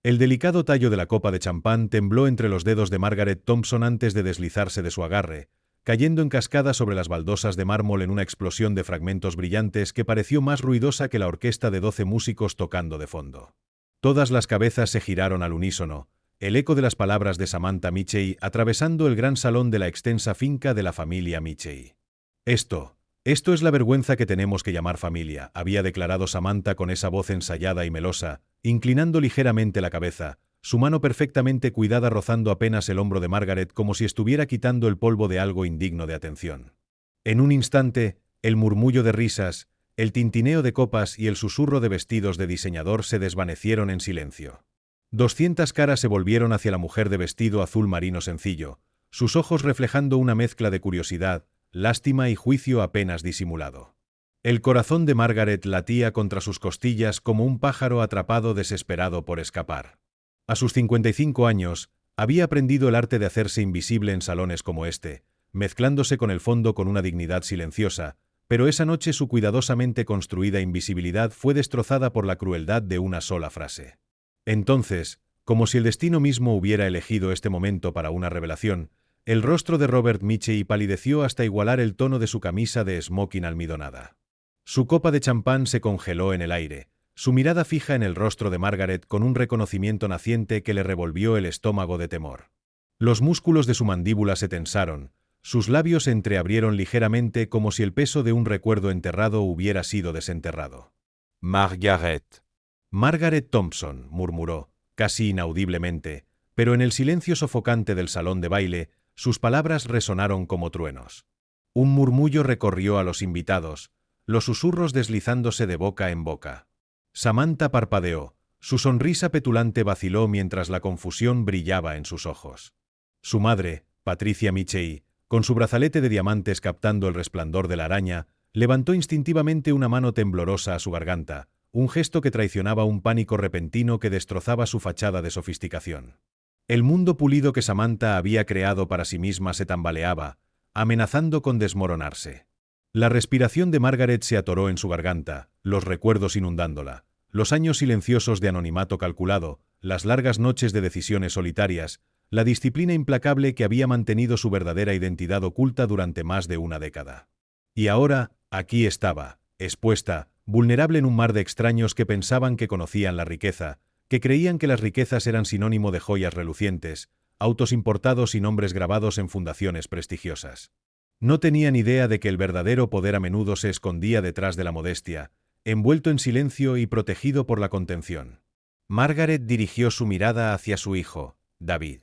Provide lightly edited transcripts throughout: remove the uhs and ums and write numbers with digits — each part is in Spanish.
El delicado tallo de la copa de champán tembló entre los dedos de Margaret Thompson antes de deslizarse de su agarre, cayendo en cascada sobre las baldosas de mármol en una explosión de fragmentos brillantes que pareció más ruidosa que la orquesta de 12 músicos tocando de fondo. Todas las cabezas se giraron al unísono, el eco de las palabras de Samantha Michey atravesando el gran salón de la extensa finca de la familia Michey. Esto es la vergüenza que tenemos que llamar familia, había declarado Samantha con esa voz ensayada y melosa, inclinando ligeramente la cabeza, su mano perfectamente cuidada rozando apenas el hombro de Margaret como si estuviera quitando el polvo de algo indigno de atención. En un instante, el murmullo de risas, el tintineo de copas y el susurro de vestidos de diseñador se desvanecieron en silencio. 200 caras se volvieron hacia la mujer de vestido azul marino sencillo, sus ojos reflejando una mezcla de curiosidad, lástima y juicio apenas disimulado. El corazón de Margaret latía contra sus costillas como un pájaro atrapado desesperado por escapar. A sus 55 años, había aprendido el arte de hacerse invisible en salones como este, mezclándose con el fondo con una dignidad silenciosa, pero esa noche su cuidadosamente construida invisibilidad fue destrozada por la crueldad de una sola frase. Entonces, como si el destino mismo hubiera elegido este momento para una revelación, el rostro de Robert Michey palideció hasta igualar el tono de su camisa de smoking almidonada. Su copa de champán se congeló en el aire, su mirada fija en el rostro de Margaret con un reconocimiento naciente que le revolvió el estómago de temor. Los músculos de su mandíbula se tensaron, sus labios se entreabrieron ligeramente como si el peso de un recuerdo enterrado hubiera sido desenterrado. Margaret. Margaret Thompson, murmuró, casi inaudiblemente, pero en el silencio sofocante del salón de baile, sus palabras resonaron como truenos. Un murmullo recorrió a los invitados, los susurros deslizándose de boca en boca. Samantha parpadeó, su sonrisa petulante vaciló mientras la confusión brillaba en sus ojos. Su madre, Patricia Michey, con su brazalete de diamantes captando el resplandor de la araña, levantó instintivamente una mano temblorosa a su garganta, un gesto que traicionaba un pánico repentino que destrozaba su fachada de sofisticación. El mundo pulido que Samantha había creado para sí misma se tambaleaba, amenazando con desmoronarse. La respiración de Margaret se atoró en su garganta, los recuerdos inundándola, los años silenciosos de anonimato calculado, las largas noches de decisiones solitarias, la disciplina implacable que había mantenido su verdadera identidad oculta durante más de una década. Y ahora, aquí estaba, expuesta, vulnerable en un mar de extraños que pensaban que conocían la riqueza, que creían que las riquezas eran sinónimo de joyas relucientes, autos importados y nombres grabados en fundaciones prestigiosas. No tenían idea de que el verdadero poder a menudo se escondía detrás de la modestia, envuelto en silencio y protegido por la contención. Margaret dirigió su mirada hacia su hijo, David.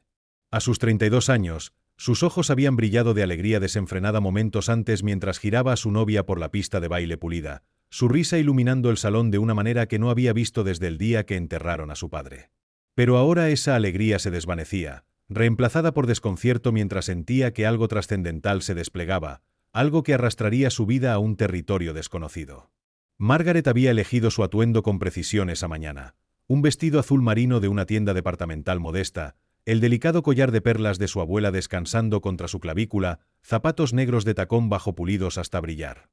A sus 32 años, sus ojos habían brillado de alegría desenfrenada momentos antes mientras giraba a su novia por la pista de baile pulida, su risa iluminando el salón de una manera que no había visto desde el día que enterraron a su padre. Pero ahora esa alegría se desvanecía, reemplazada por desconcierto mientras sentía que algo trascendental se desplegaba, algo que arrastraría su vida a un territorio desconocido. Margaret había elegido su atuendo con precisión esa mañana, un vestido azul marino de una tienda departamental modesta, el delicado collar de perlas de su abuela descansando contra su clavícula, zapatos negros de tacón bajo pulidos hasta brillar.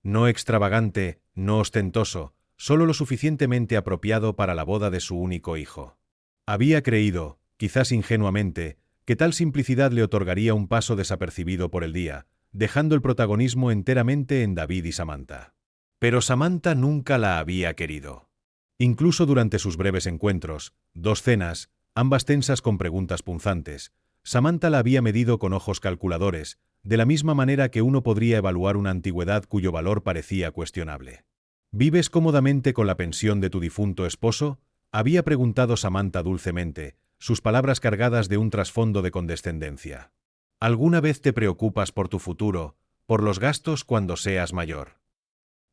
No extravagante, no ostentoso, solo lo suficientemente apropiado para la boda de su único hijo. Había creído, quizás ingenuamente, que tal simplicidad le otorgaría un paso desapercibido por el día, dejando el protagonismo enteramente en David y Samantha. Pero Samantha nunca la había querido. Incluso durante sus breves encuentros, 2 cenas, ambas tensas con preguntas punzantes, Samantha la había medido con ojos calculadores, de la misma manera que uno podría evaluar una antigüedad cuyo valor parecía cuestionable. ¿Vives cómodamente con la pensión de tu difunto esposo?, había preguntado Samantha dulcemente, sus palabras cargadas de un trasfondo de condescendencia. ¿Alguna vez te preocupas por tu futuro, por los gastos cuando seas mayor?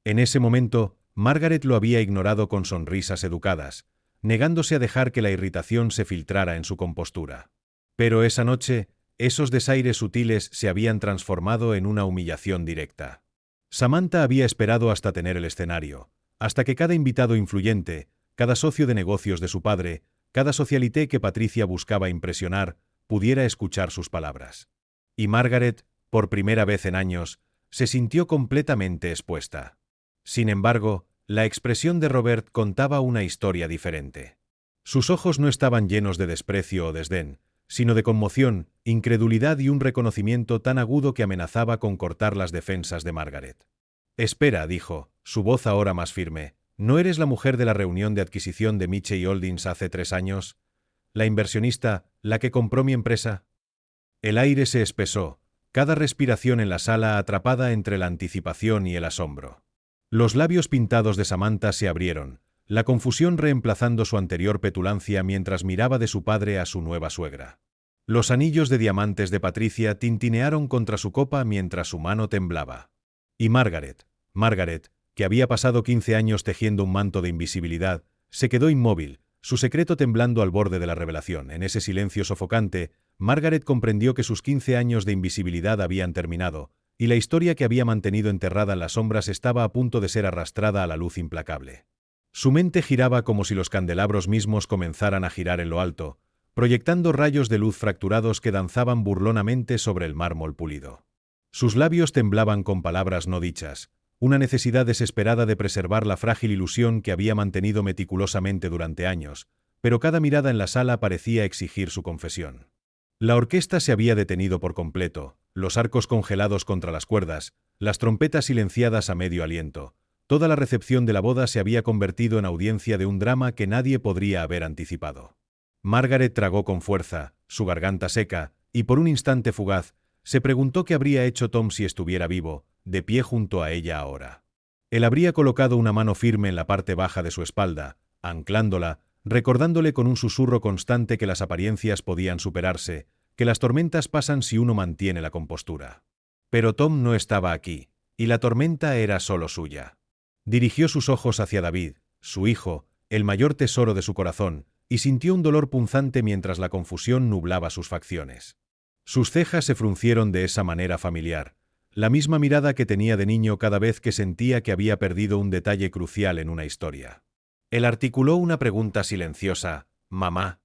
En ese momento, Margaret lo había ignorado con sonrisas educadas, negándose a dejar que la irritación se filtrara en su compostura. Pero esa noche, esos desaires sutiles se habían transformado en una humillación directa. Samantha había esperado hasta tener el escenario, hasta que cada invitado influyente, cada socio de negocios de su padre, cada socialité que Patricia buscaba impresionar, pudiera escuchar sus palabras. Y Margaret, por primera vez en años, se sintió completamente expuesta. Sin embargo, la expresión de Robert contaba una historia diferente. Sus ojos no estaban llenos de desprecio o desdén, sino de conmoción, incredulidad y un reconocimiento tan agudo que amenazaba con cortar las defensas de Margaret. «Espera», dijo, su voz ahora más firme, «¿no eres la mujer de la reunión de adquisición de Mitchell Holdings hace 3 años? ¿La inversionista, la que compró mi empresa?» El aire se espesó, cada respiración en la sala atrapada entre la anticipación y el asombro. Los labios pintados de Samantha se abrieron, la confusión reemplazando su anterior petulancia mientras miraba de su padre a su nueva suegra. Los anillos de diamantes de Patricia tintinearon contra su copa mientras su mano temblaba. Y Margaret, que había pasado 15 años tejiendo un manto de invisibilidad, se quedó inmóvil, su secreto temblando al borde de la revelación. En ese silencio sofocante, Margaret comprendió que sus 15 años de invisibilidad habían terminado, y la historia que había mantenido enterrada en las sombras estaba a punto de ser arrastrada a la luz implacable. Su mente giraba como si los candelabros mismos comenzaran a girar en lo alto, proyectando rayos de luz fracturados que danzaban burlonamente sobre el mármol pulido. Sus labios temblaban con palabras no dichas, una necesidad desesperada de preservar la frágil ilusión que había mantenido meticulosamente durante años, pero cada mirada en la sala parecía exigir su confesión. La orquesta se había detenido por completo, los arcos congelados contra las cuerdas, las trompetas silenciadas a medio aliento. Toda la recepción de la boda se había convertido en audiencia de un drama que nadie podría haber anticipado. Margaret tragó con fuerza, su garganta seca, y por un instante fugaz, se preguntó qué habría hecho Tom si estuviera vivo, de pie junto a ella ahora. Él habría colocado una mano firme en la parte baja de su espalda, anclándola, recordándole con un susurro constante que las apariencias podían superarse, que las tormentas pasan si uno mantiene la compostura. Pero Tom no estaba aquí, y la tormenta era solo suya. Dirigió sus ojos hacia David, su hijo, el mayor tesoro de su corazón, y sintió un dolor punzante mientras la confusión nublaba sus facciones. Sus cejas se fruncieron de esa manera familiar, la misma mirada que tenía de niño cada vez que sentía que había perdido un detalle crucial en una historia. Él articuló una pregunta silenciosa: «¿Mamá?».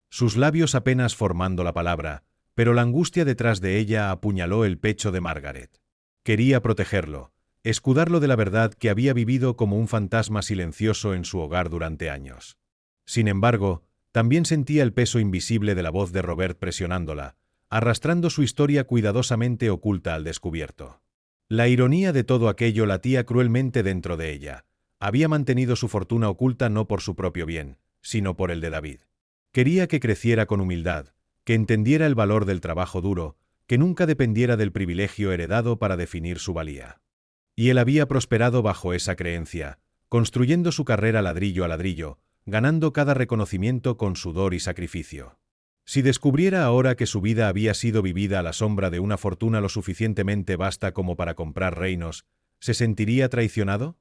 Sus labios apenas formando la palabra, pero la angustia detrás de ella apuñaló el pecho de Margaret. Quería protegerlo, escudarlo de la verdad que había vivido como un fantasma silencioso en su hogar durante años. Sin embargo, también sentía el peso invisible de la voz de Robert presionándola, arrastrando su historia cuidadosamente oculta al descubierto. La ironía de todo aquello latía cruelmente dentro de ella. Había mantenido su fortuna oculta no por su propio bien, sino por el de David. Quería que creciera con humildad, que entendiera el valor del trabajo duro, que nunca dependiera del privilegio heredado para definir su valía. Y él había prosperado bajo esa creencia, construyendo su carrera ladrillo a ladrillo, ganando cada reconocimiento con sudor y sacrificio. Si descubriera ahora que su vida había sido vivida a la sombra de una fortuna lo suficientemente vasta como para comprar reinos, ¿se sentiría traicionado?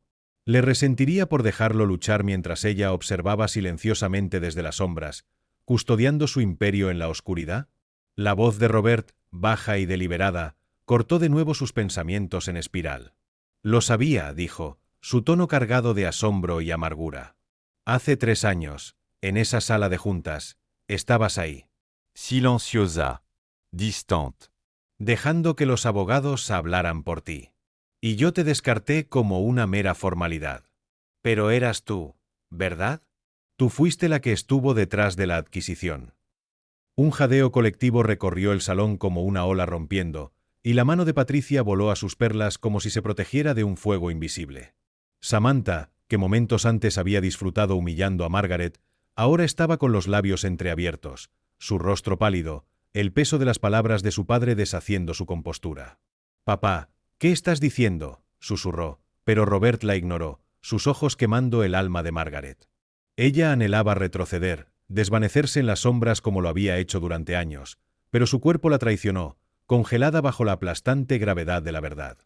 ¿Le resentiría por dejarlo luchar mientras ella observaba silenciosamente desde las sombras, custodiando su imperio en la oscuridad? La voz de Robert, baja y deliberada, cortó de nuevo sus pensamientos en espiral. «Lo sabía», dijo, su tono cargado de asombro y amargura. «Hace 3 años, en esa sala de juntas, estabas ahí». Silenciosa, distante. «Dejando que los abogados hablaran por ti. Y yo te descarté como una mera formalidad. Pero eras tú, ¿verdad? Tú fuiste la que estuvo detrás de la adquisición». Un jadeo colectivo recorrió el salón como una ola rompiendo, y la mano de Patricia voló a sus perlas como si se protegiera de un fuego invisible. Samantha, que momentos antes había disfrutado humillando a Margaret, ahora estaba con los labios entreabiertos, su rostro pálido, el peso de las palabras de su padre deshaciendo su compostura. «Papá, ¿qué estás diciendo?», susurró, pero Robert la ignoró, sus ojos quemando el alma de Margaret. Ella anhelaba retroceder, desvanecerse en las sombras como lo había hecho durante años, pero su cuerpo la traicionó, congelada bajo la aplastante gravedad de la verdad.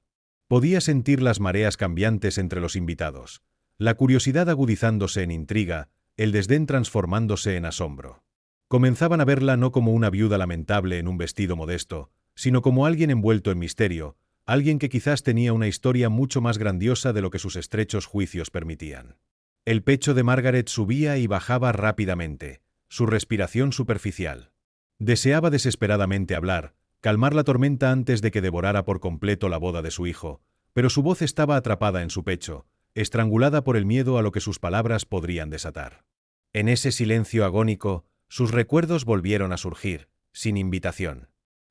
Podía sentir las mareas cambiantes entre los invitados, la curiosidad agudizándose en intriga, el desdén transformándose en asombro. Comenzaban a verla no como una viuda lamentable en un vestido modesto, sino como alguien envuelto en misterio, alguien que quizás tenía una historia mucho más grandiosa de lo que sus estrechos juicios permitían. El pecho de Margaret subía y bajaba rápidamente, su respiración superficial. Deseaba desesperadamente hablar, calmar la tormenta antes de que devorara por completo la boda de su hijo, pero su voz estaba atrapada en su pecho, estrangulada por el miedo a lo que sus palabras podrían desatar. En ese silencio agónico, sus recuerdos volvieron a surgir, sin invitación.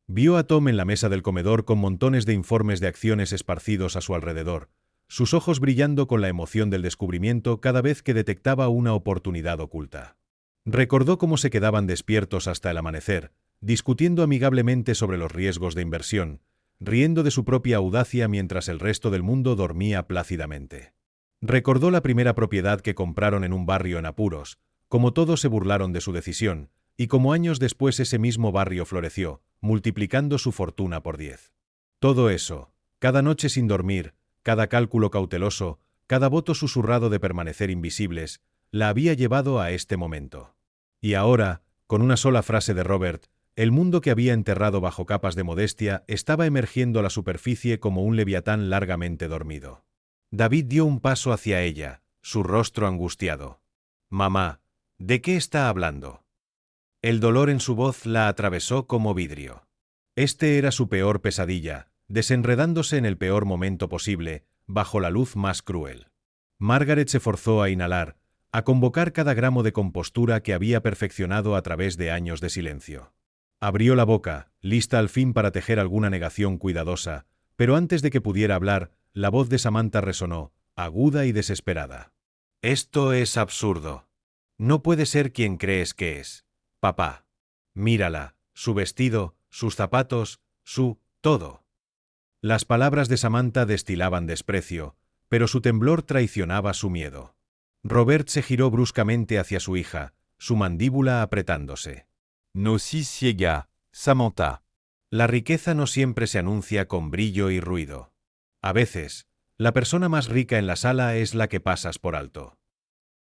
Vio a Tom en la mesa del comedor con montones de informes de acciones esparcidos a su alrededor, sus ojos brillando con la emoción del descubrimiento cada vez que detectaba una oportunidad oculta. Recordó cómo se quedaban despiertos hasta el amanecer, discutiendo amigablemente sobre los riesgos de inversión, riendo de su propia audacia mientras el resto del mundo dormía plácidamente. Recordó la primera propiedad que compraron en un barrio en apuros, cómo todos se burlaron de su decisión, y cómo años después ese mismo barrio floreció, multiplicando su fortuna por 10. Todo eso, cada noche sin dormir, cada cálculo cauteloso, cada voto susurrado de permanecer invisibles, la había llevado a este momento. Y ahora, con una sola frase de Robert, el mundo que había enterrado bajo capas de modestia estaba emergiendo a la superficie como un leviatán largamente dormido. David dio un paso hacia ella, su rostro angustiado. «Mamá, ¿de qué está hablando?» El dolor en su voz la atravesó como vidrio. Este era su peor pesadilla, desenredándose en el peor momento posible, bajo la luz más cruel. Margaret se forzó a inhalar, a convocar cada gramo de compostura que había perfeccionado a través de años de silencio. Abrió la boca, lista al fin para tejer alguna negación cuidadosa, pero antes de que pudiera hablar, la voz de Samantha resonó, aguda y desesperada. «Esto es absurdo. No puede ser quien crees que es. Papá. Mírala, su vestido, sus zapatos, su todo». Las palabras de Samantha destilaban desprecio, pero su temblor traicionaba su miedo. Robert se giró bruscamente hacia su hija, su mandíbula apretándose. «No si ciega, Samantha». La riqueza no siempre se anuncia con brillo y ruido. A veces, la persona más rica en la sala es la que pasas por alto.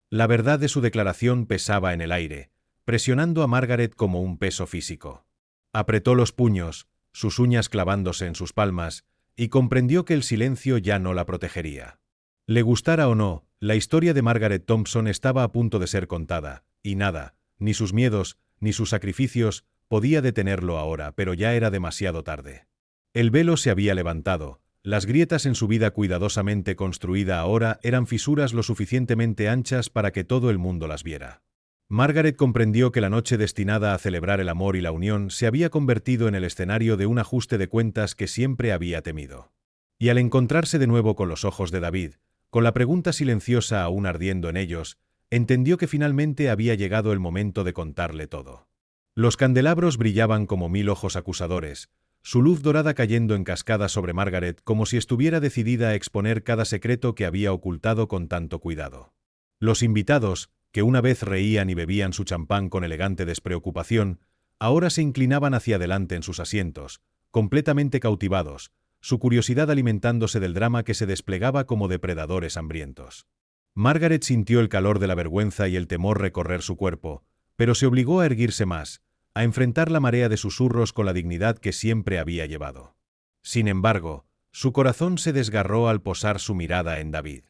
La verdad de su declaración pesaba en el aire, presionando a Margaret como un peso físico. Apretó los puños, sus uñas clavándose en sus palmas, y comprendió que el silencio ya no la protegería. Le gustara o no, la historia de Margaret Thompson estaba a punto de ser contada, y nada, ni sus miedos, ni sus sacrificios, podía detenerlo ahora, pero ya era demasiado tarde. El velo se había levantado, las grietas en su vida cuidadosamente construida ahora eran fisuras lo suficientemente anchas para que todo el mundo las viera. Margaret comprendió que la noche destinada a celebrar el amor y la unión se había convertido en el escenario de un ajuste de cuentas que siempre había temido. Y al encontrarse de nuevo con los ojos de David, con la pregunta silenciosa aún ardiendo en ellos, entendió que finalmente había llegado el momento de contarle todo. Los candelabros brillaban como 1000 ojos acusadores, su luz dorada cayendo en cascada sobre Margaret como si estuviera decidida a exponer cada secreto que había ocultado con tanto cuidado. Los invitados, que una vez reían y bebían su champán con elegante despreocupación, ahora se inclinaban hacia adelante en sus asientos, completamente cautivados, su curiosidad alimentándose del drama que se desplegaba como depredadores hambrientos. Margaret sintió el calor de la vergüenza y el temor recorrer su cuerpo, pero se obligó a erguirse más, a enfrentar la marea de susurros con la dignidad que siempre había llevado. Sin embargo, su corazón se desgarró al posar su mirada en David.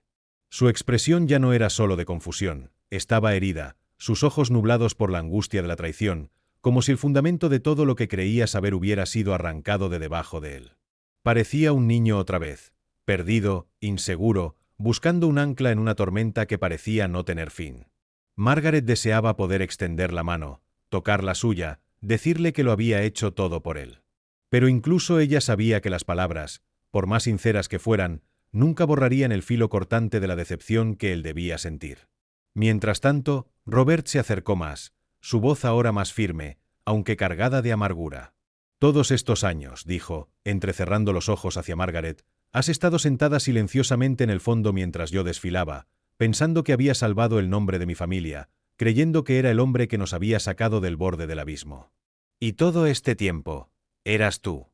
Su expresión ya no era solo de confusión, estaba herida, sus ojos nublados por la angustia de la traición, como si el fundamento de todo lo que creía saber hubiera sido arrancado de debajo de él. Parecía un niño otra vez, perdido, inseguro, buscando un ancla en una tormenta que parecía no tener fin. Margaret deseaba poder extender la mano, tocar la suya, decirle que lo había hecho todo por él. Pero incluso ella sabía que las palabras, por más sinceras que fueran, nunca borrarían el filo cortante de la decepción que él debía sentir. Mientras tanto, Robert se acercó más, su voz ahora más firme, aunque cargada de amargura. «Todos estos años», dijo, entrecerrando los ojos hacia Margaret, «has estado sentada silenciosamente en el fondo mientras yo desfilaba, pensando que había salvado el nombre de mi familia, creyendo que era el hombre que nos había sacado del borde del abismo. Y todo este tiempo, eras tú.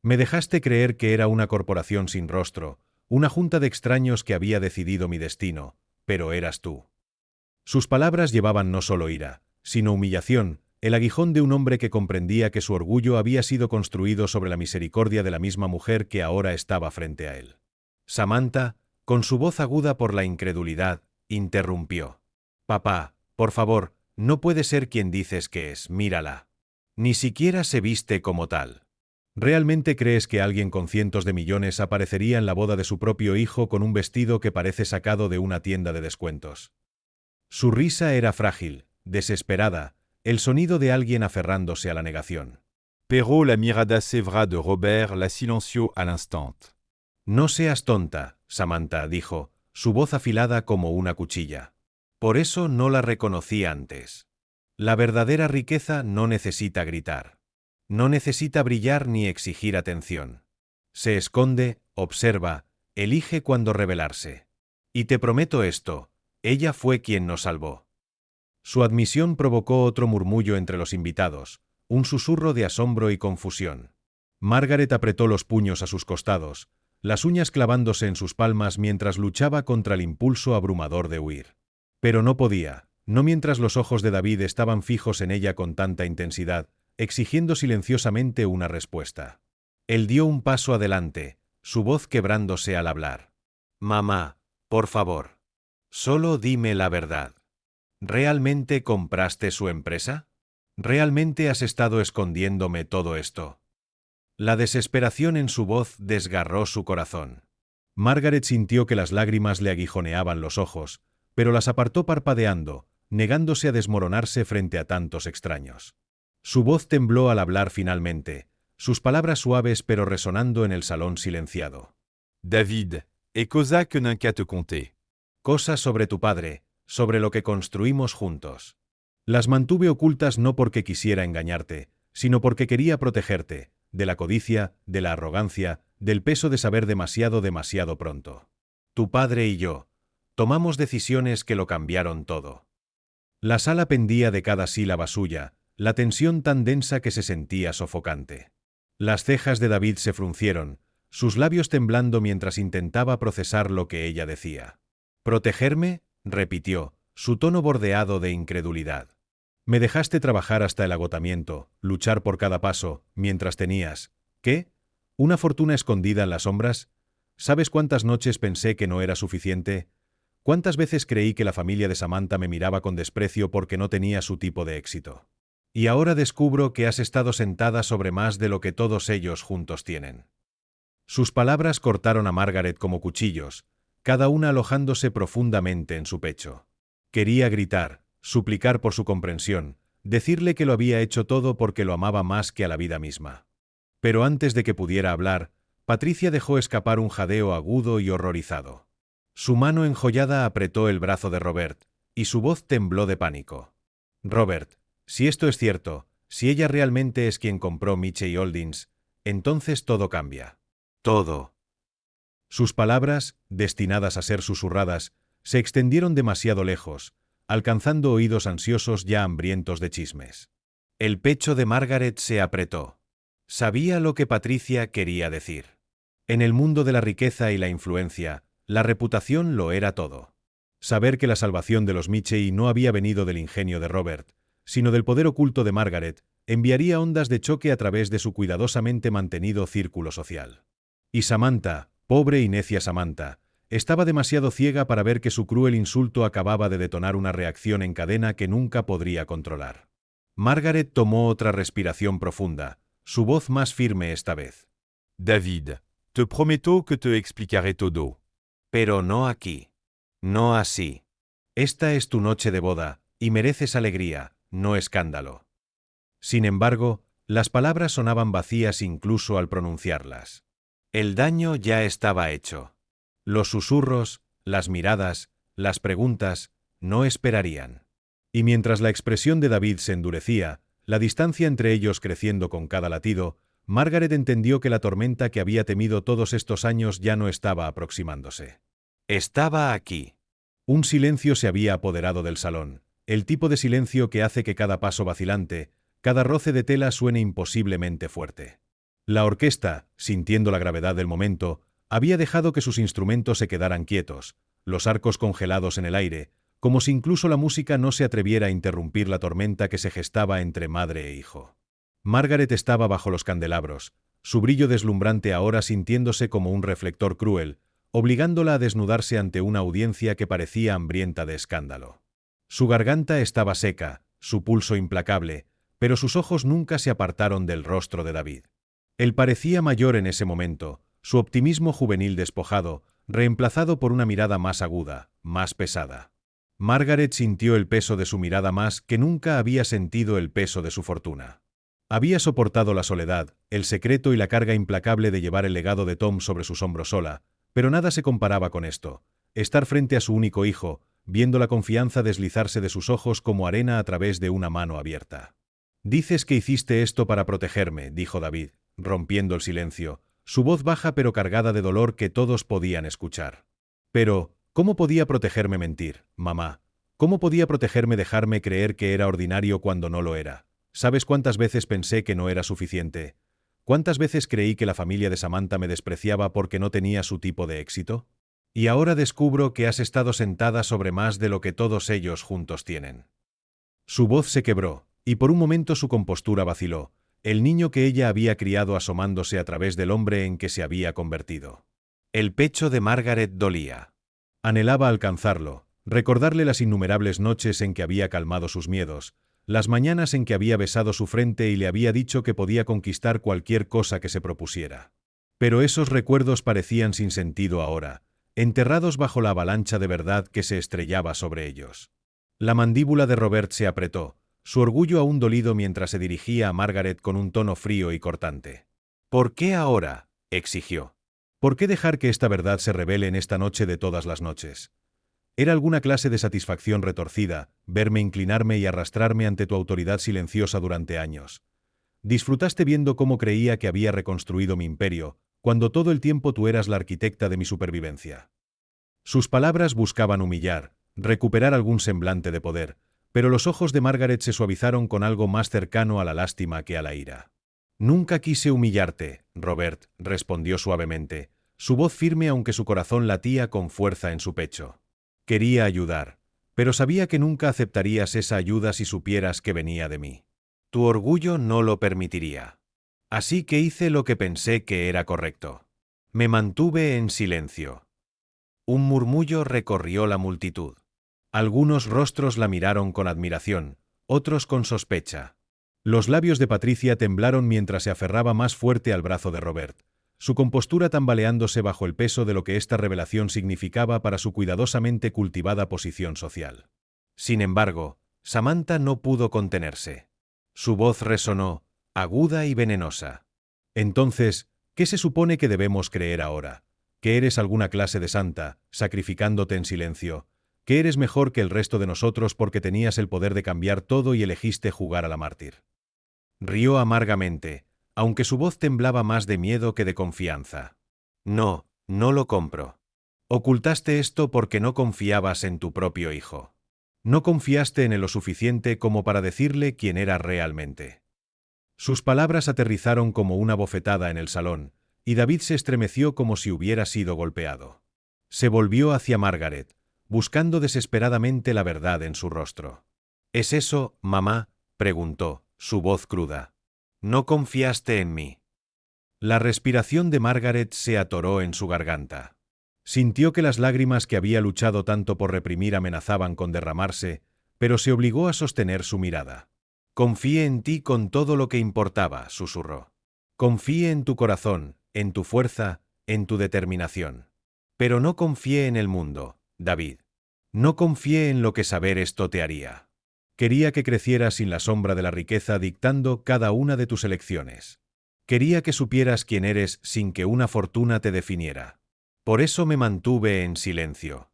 Me dejaste creer que era una corporación sin rostro, una junta de extraños que había decidido mi destino, pero eras tú». Sus palabras llevaban no solo ira, sino humillación, el aguijón de un hombre que comprendía que su orgullo había sido construido sobre la misericordia de la misma mujer que ahora estaba frente a él. Samantha, con su voz aguda por la incredulidad, interrumpió. «Papá, por favor, no puede ser quien dices que es, mírala. Ni siquiera se viste como tal. ¿Realmente crees que alguien con cientos de millones aparecería en la boda de su propio hijo con un vestido que parece sacado de una tienda de descuentos?» Su risa era frágil, desesperada, el sonido de alguien aferrándose a la negación. Pero la mirada sévère de Robert la silenció al instant. No seas tonta, Samantha dijo, su voz afilada como una cuchilla. Por eso no la reconocí antes. La verdadera riqueza no necesita gritar. No necesita brillar ni exigir atención. Se esconde, observa, elige cuándo revelarse. Y te prometo esto, ella fue quien nos salvó. Su admisión provocó otro murmullo entre los invitados, un susurro de asombro y confusión. Margaret apretó los puños a sus costados, las uñas clavándose en sus palmas mientras luchaba contra el impulso abrumador de huir. Pero no podía, no mientras los ojos de David estaban fijos en ella con tanta intensidad, exigiendo silenciosamente una respuesta. Él dio un paso adelante, su voz quebrándose al hablar. Mamá, por favor. Solo dime la verdad. ¿Realmente compraste su empresa? ¿Realmente has estado escondiéndome todo esto? La desesperación en su voz desgarró su corazón. Margaret sintió que las lágrimas le aguijoneaban los ojos, pero las apartó parpadeando, negándose a desmoronarse frente a tantos extraños. Su voz tembló al hablar finalmente, sus palabras suaves pero resonando en el salón silenciado. David, et cosa que nunca te conté. Cosas sobre tu padre, sobre lo que construimos juntos. Las mantuve ocultas no porque quisiera engañarte, sino porque quería protegerte, de la codicia, de la arrogancia, del peso de saber demasiado pronto. Tu padre y yo tomamos decisiones que lo cambiaron todo. La sala pendía de cada sílaba suya, la tensión tan densa que se sentía sofocante. Las cejas de David se fruncieron, sus labios temblando mientras intentaba procesar lo que ella decía. ¿Protegerme?, repitió, su tono bordeado de incredulidad. Me dejaste trabajar hasta el agotamiento, luchar por cada paso, mientras tenías, ¿qué? ¿Una fortuna escondida en las sombras? ¿Sabes cuántas noches pensé que no era suficiente? ¿Cuántas veces creí que la familia de Samantha me miraba con desprecio porque no tenía su tipo de éxito? Y ahora descubro que has estado sentada sobre más de lo que todos ellos juntos tienen. Sus palabras cortaron a Margaret como cuchillos, cada una alojándose profundamente en su pecho. Quería gritar, suplicar por su comprensión, decirle que lo había hecho todo porque lo amaba más que a la vida misma. Pero antes de que pudiera hablar, Patricia dejó escapar un jadeo agudo y horrorizado. Su mano enjollada apretó el brazo de Robert, y su voz tembló de pánico. Robert, si esto es cierto, si ella realmente es quien compró Mitchell Holdings, entonces todo cambia. Todo. Sus palabras, destinadas a ser susurradas, se extendieron demasiado lejos, alcanzando oídos ansiosos ya hambrientos de chismes. El pecho de Margaret se apretó. Sabía lo que Patricia quería decir. En el mundo de la riqueza y la influencia, la reputación lo era todo. Saber que la salvación de los Mitchell no había venido del ingenio de Robert, sino del poder oculto de Margaret, enviaría ondas de choque a través de su cuidadosamente mantenido círculo social. Y Samantha, pobre y necia Samantha, estaba demasiado ciega para ver que su cruel insulto acababa de detonar una reacción en cadena que nunca podría controlar. Margaret tomó otra respiración profunda, su voz más firme esta vez. David, te prometo que te explicaré todo. Pero no aquí. No así. Esta es tu noche de boda, y mereces alegría, no escándalo. Sin embargo, las palabras sonaban vacías incluso al pronunciarlas. El daño ya estaba hecho. Los susurros, las miradas, las preguntas, no esperarían. Y mientras la expresión de David se endurecía, la distancia entre ellos creciendo con cada latido, Margaret entendió que la tormenta que había temido todos estos años ya no estaba aproximándose. Estaba aquí. Un silencio se había apoderado del salón, el tipo de silencio que hace que cada paso vacilante, cada roce de tela suene imposiblemente fuerte. La orquesta, sintiendo la gravedad del momento, había dejado que sus instrumentos se quedaran quietos, los arcos congelados en el aire, como si incluso la música no se atreviera a interrumpir la tormenta que se gestaba entre madre e hijo. Margaret estaba bajo los candelabros, su brillo deslumbrante ahora sintiéndose como un reflector cruel, obligándola a desnudarse ante una audiencia que parecía hambrienta de escándalo. Su garganta estaba seca, su pulso implacable, pero sus ojos nunca se apartaron del rostro de David. Él parecía mayor en ese momento, su optimismo juvenil despojado, reemplazado por una mirada más aguda, más pesada. Margaret sintió el peso de su mirada más que nunca había sentido el peso de su fortuna. Había soportado la soledad, el secreto y la carga implacable de llevar el legado de Tom sobre sus hombros sola, pero nada se comparaba con esto. Estar frente a su único hijo, viendo la confianza deslizarse de sus ojos como arena a través de una mano abierta. «Dices que hiciste esto para protegerme», dijo David, rompiendo el silencio, su voz baja pero cargada de dolor que todos podían escuchar. «Pero, ¿cómo podía protegerme mentir, mamá? ¿Cómo podía protegerme dejarme creer que era ordinario cuando no lo era? ¿Sabes cuántas veces pensé que no era suficiente? ¿Cuántas veces creí que la familia de Samantha me despreciaba porque no tenía su tipo de éxito? Y ahora descubro que has estado sentada sobre más de lo que todos ellos juntos tienen». Su voz se quebró, y por un momento su compostura vaciló, el niño que ella había criado asomándose a través del hombre en que se había convertido. El pecho de Margaret dolía. Anhelaba alcanzarlo, recordarle las innumerables noches en que había calmado sus miedos, las mañanas en que había besado su frente y le había dicho que podía conquistar cualquier cosa que se propusiera. Pero esos recuerdos parecían sin sentido ahora, enterrados bajo la avalancha de verdad que se estrellaba sobre ellos. La mandíbula de Robert se apretó, su orgullo aún dolido mientras se dirigía a Margaret con un tono frío y cortante. «¿Por qué ahora?», exigió. «¿Por qué dejar que esta verdad se revele en esta noche de todas las noches? Era alguna clase de satisfacción retorcida, verme inclinarme y arrastrarme ante tu autoridad silenciosa durante años. Disfrutaste viendo cómo creía que había reconstruido mi imperio, cuando todo el tiempo tú eras la arquitecta de mi supervivencia». Sus palabras buscaban humillar, recuperar algún semblante de poder, pero los ojos de Margaret se suavizaron con algo más cercano a la lástima que a la ira. «Nunca quise humillarte, Robert», respondió suavemente, su voz firme aunque su corazón latía con fuerza en su pecho. «Quería ayudar, pero sabía que nunca aceptarías esa ayuda si supieras que venía de mí. Tu orgullo no lo permitiría. Así que hice lo que pensé que era correcto. Me mantuve en silencio». Un murmullo recorrió la multitud. Algunos rostros la miraron con admiración, otros con sospecha. Los labios de Patricia temblaron mientras se aferraba más fuerte al brazo de Robert, su compostura tambaleándose bajo el peso de lo que esta revelación significaba para su cuidadosamente cultivada posición social. Sin embargo, Samantha no pudo contenerse. Su voz resonó, aguda y venenosa. «Entonces, ¿qué se supone que debemos creer ahora? ¿Que eres alguna clase de santa, sacrificándote en silencio? ¿Que eres mejor que el resto de nosotros porque tenías el poder de cambiar todo y elegiste jugar a la mártir?» Rió amargamente, aunque su voz temblaba más de miedo que de confianza. «No, no lo compro. Ocultaste esto porque no confiabas en tu propio hijo. No confiaste en él lo suficiente como para decirle quién era realmente». Sus palabras aterrizaron como una bofetada en el salón, y David se estremeció como si hubiera sido golpeado. Se volvió hacia Margaret, buscando desesperadamente la verdad en su rostro. «¿Es eso, mamá?», preguntó, su voz cruda. «¿No confiaste en mí?». La respiración de Margaret se atoró en su garganta. Sintió que las lágrimas que había luchado tanto por reprimir amenazaban con derramarse, pero se obligó a sostener su mirada. «Confié en ti con todo lo que importaba», susurró. «Confié en tu corazón, en tu fuerza, en tu determinación. Pero no confié en el mundo, David. No confié en lo que saber esto te haría. Quería que crecieras sin la sombra de la riqueza dictando cada una de tus elecciones. Quería que supieras quién eres sin que una fortuna te definiera. Por eso me mantuve en silencio».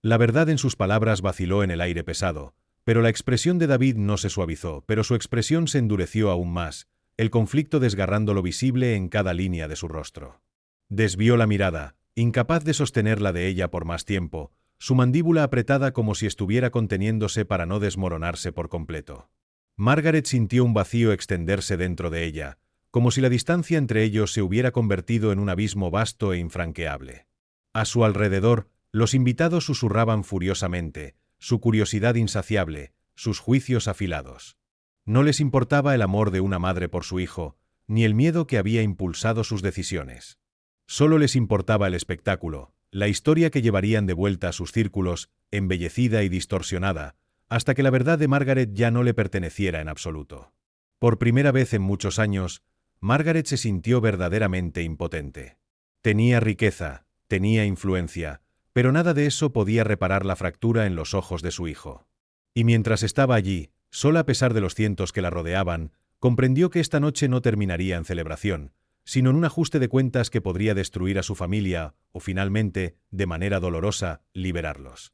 La verdad en sus palabras vaciló en el aire pesado, pero la expresión de David no se suavizó, pero su expresión se endureció aún más, el conflicto desgarrando lo visible en cada línea de su rostro. Desvió la mirada, incapaz de sostenerla de ella por más tiempo, su mandíbula apretada como si estuviera conteniéndose para no desmoronarse por completo. Margaret sintió un vacío extenderse dentro de ella, como si la distancia entre ellos se hubiera convertido en un abismo vasto e infranqueable. A su alrededor, los invitados susurraban furiosamente, su curiosidad insaciable, sus juicios afilados. No les importaba el amor de una madre por su hijo, ni el miedo que había impulsado sus decisiones. Solo les importaba el espectáculo, la historia que llevarían de vuelta a sus círculos, embellecida y distorsionada, hasta que la verdad de Margaret ya no le perteneciera en absoluto. Por primera vez en muchos años, Margaret se sintió verdaderamente impotente. Tenía riqueza, tenía influencia, pero nada de eso podía reparar la fractura en los ojos de su hijo. Y mientras estaba allí, sola a pesar de los cientos que la rodeaban, comprendió que esta noche no terminaría en celebración, sino en un ajuste de cuentas que podría destruir a su familia o, finalmente, de manera dolorosa, liberarlos.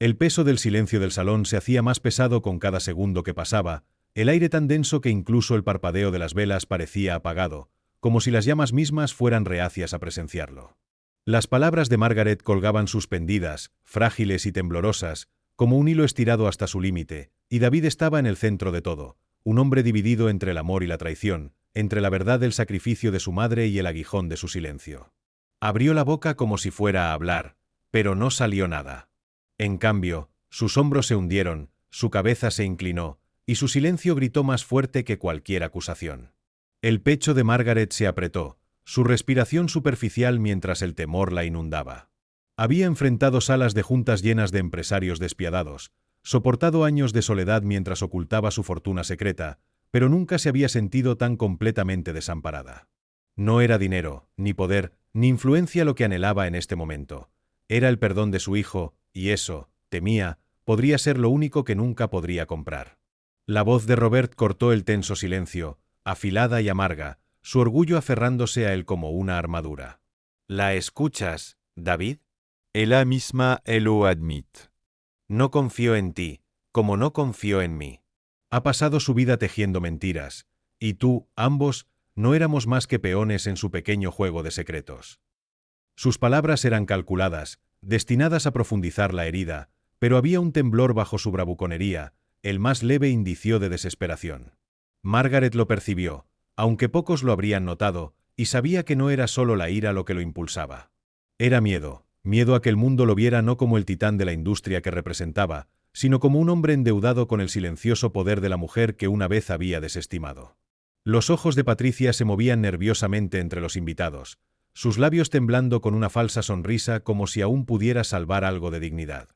El peso del silencio del salón se hacía más pesado con cada segundo que pasaba, el aire tan denso que incluso el parpadeo de las velas parecía apagado, como si las llamas mismas fueran reacias a presenciarlo. Las palabras de Margaret colgaban suspendidas, frágiles y temblorosas, como un hilo estirado hasta su límite, y David estaba en el centro de todo, un hombre dividido entre el amor y la traición, entre la verdad del sacrificio de su madre y el aguijón de su silencio. Abrió la boca como si fuera a hablar, pero no salió nada. En cambio, sus hombros se hundieron, su cabeza se inclinó, y su silencio gritó más fuerte que cualquier acusación. El pecho de Margaret se apretó, su respiración superficial mientras el temor la inundaba. Había enfrentado salas de juntas llenas de empresarios despiadados, soportado años de soledad mientras ocultaba su fortuna secreta, pero nunca se había sentido tan completamente desamparada. No era dinero, ni poder, ni influencia lo que anhelaba en este momento. Era el perdón de su hijo, y eso, temía, podría ser lo único que nunca podría comprar. La voz de Robert cortó el tenso silencio, afilada y amarga, su orgullo aferrándose a él como una armadura. ¿La escuchas, David? Ella misma lo admite. No confío en ti, como no confío en mí. Ha pasado su vida tejiendo mentiras, y tú, ambos, no éramos más que peones en su pequeño juego de secretos. Sus palabras eran calculadas, destinadas a profundizar la herida, pero había un temblor bajo su bravuconería, el más leve indicio de desesperación. Margaret lo percibió, aunque pocos lo habrían notado, y sabía que no era solo la ira lo que lo impulsaba. Era miedo, miedo a que el mundo lo viera no como el titán de la industria que representaba, sino como un hombre endeudado con el silencioso poder de la mujer que una vez había desestimado. Los ojos de Patricia se movían nerviosamente entre los invitados, sus labios temblando con una falsa sonrisa como si aún pudiera salvar algo de dignidad.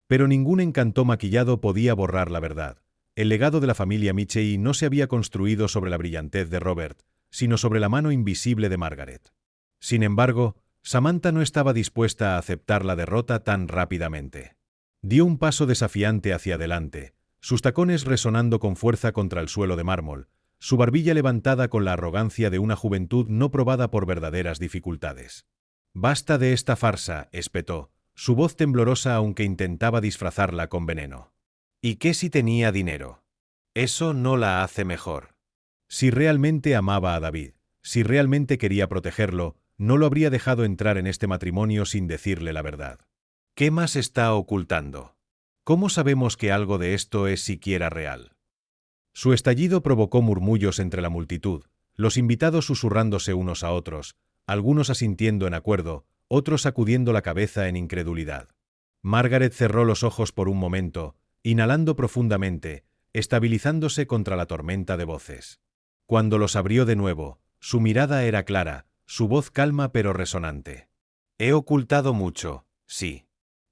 Pero ningún encanto maquillado podía borrar la verdad. El legado de la familia Mitchell no se había construido sobre la brillantez de Robert, sino sobre la mano invisible de Margaret. Sin embargo, Samantha no estaba dispuesta a aceptar la derrota tan rápidamente. Dio un paso desafiante hacia adelante, sus tacones resonando con fuerza contra el suelo de mármol, su barbilla levantada con la arrogancia de una juventud no probada por verdaderas dificultades. «Basta de esta farsa», espetó, su voz temblorosa aunque intentaba disfrazarla con veneno. «¿Y qué si tenía dinero? Eso no la hace mejor». Si realmente amaba a David, si realmente quería protegerlo, no lo habría dejado entrar en este matrimonio sin decirle la verdad. ¿Qué más está ocultando? ¿Cómo sabemos que algo de esto es siquiera real? Su estallido provocó murmullos entre la multitud, los invitados susurrándose unos a otros, algunos asintiendo en acuerdo, otros sacudiendo la cabeza en incredulidad. Margaret cerró los ojos por un momento, inhalando profundamente, estabilizándose contra la tormenta de voces. Cuando los abrió de nuevo, su mirada era clara, su voz calma pero resonante. He ocultado mucho, sí.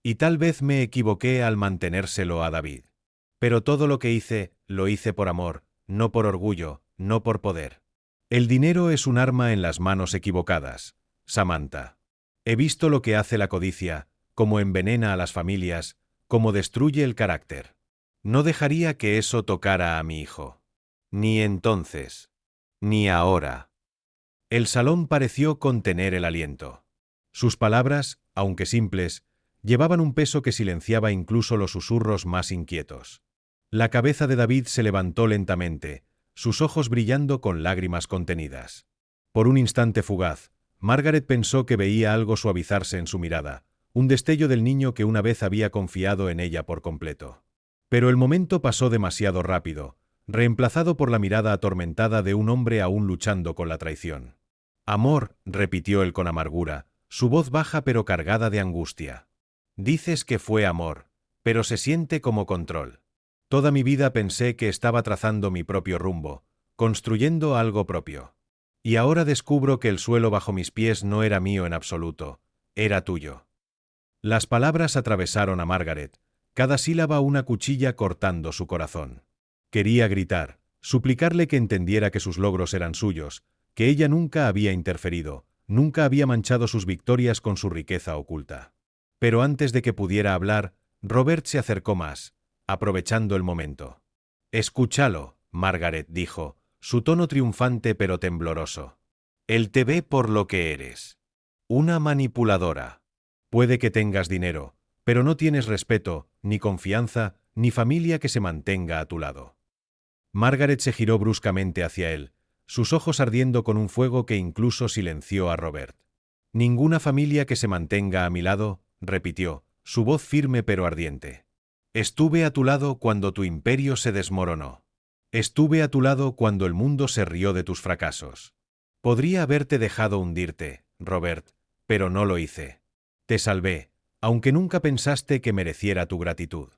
Y tal vez me equivoqué al mantenérselo a David. Pero todo lo que hice, lo hice por amor, no por orgullo, no por poder. El dinero es un arma en las manos equivocadas, Samantha. He visto lo que hace la codicia, cómo envenena a las familias, cómo destruye el carácter. No dejaría que eso tocara a mi hijo. Ni entonces. Ni ahora. El salón pareció contener el aliento. Sus palabras, aunque simples, llevaban un peso que silenciaba incluso los susurros más inquietos. La cabeza de David se levantó lentamente, sus ojos brillando con lágrimas contenidas. Por un instante fugaz, Margaret pensó que veía algo suavizarse en su mirada, un destello del niño que una vez había confiado en ella por completo. Pero el momento pasó demasiado rápido, reemplazado por la mirada atormentada de un hombre aún luchando con la traición. «Amor», repitió él con amargura, su voz baja pero cargada de angustia. «Dices que fue amor, pero se siente como control. Toda mi vida pensé que estaba trazando mi propio rumbo, construyendo algo propio. Y ahora descubro que el suelo bajo mis pies no era mío en absoluto, era tuyo». Las palabras atravesaron a Margaret, cada sílaba una cuchilla cortando su corazón. Quería gritar, suplicarle que entendiera que sus logros eran suyos, que ella nunca había interferido, nunca había manchado sus victorias con su riqueza oculta. Pero antes de que pudiera hablar, Robert se acercó más, aprovechando el momento. «Escúchalo», Margaret dijo, su tono triunfante pero tembloroso. «Él te ve por lo que eres. Una manipuladora. Puede que tengas dinero, pero no tienes respeto, ni confianza, ni familia que se mantenga a tu lado». Margaret se giró bruscamente hacia él, sus ojos ardiendo con un fuego que incluso silenció a Robert. «Ninguna familia que se mantenga a mi lado», repitió, su voz firme pero ardiente. «Estuve a tu lado cuando tu imperio se desmoronó. Estuve a tu lado cuando el mundo se rió de tus fracasos. Podría haberte dejado hundirte, Robert, pero no lo hice. Te salvé, aunque nunca pensaste que mereciera tu gratitud».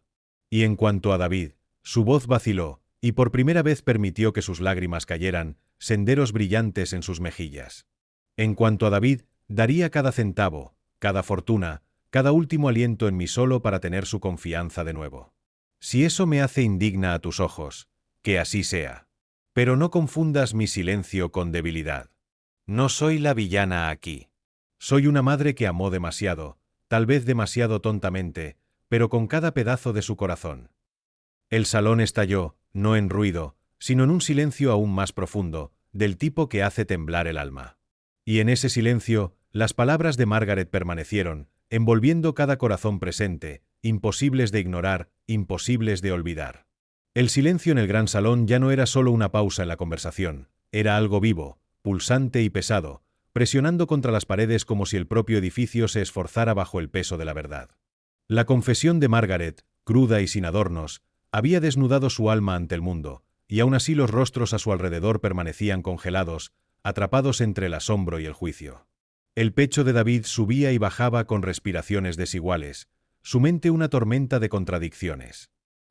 Y en cuanto a David, su voz vaciló, y por primera vez permitió que sus lágrimas cayeran, senderos brillantes en sus mejillas. En cuanto a David, daría cada centavo, cada fortuna, cada último aliento en mí solo para tener su confianza de nuevo. Si eso me hace indigna a tus ojos, que así sea. Pero no confundas mi silencio con debilidad. No soy la villana aquí. Soy una madre que amó demasiado, tal vez demasiado tontamente, pero con cada pedazo de su corazón. El salón estalló, no en ruido, sino en un silencio aún más profundo, del tipo que hace temblar el alma. Y en ese silencio, las palabras de Margaret permanecieron, envolviendo cada corazón presente, imposibles de ignorar, imposibles de olvidar. El silencio en el gran salón ya no era solo una pausa en la conversación, era algo vivo, pulsante y pesado, presionando contra las paredes como si el propio edificio se esforzara bajo el peso de la verdad. La confesión de Margaret, cruda y sin adornos, había desnudado su alma ante el mundo, y aún así los rostros a su alrededor permanecían congelados, atrapados entre el asombro y el juicio. El pecho de David subía y bajaba con respiraciones desiguales, su mente una tormenta de contradicciones.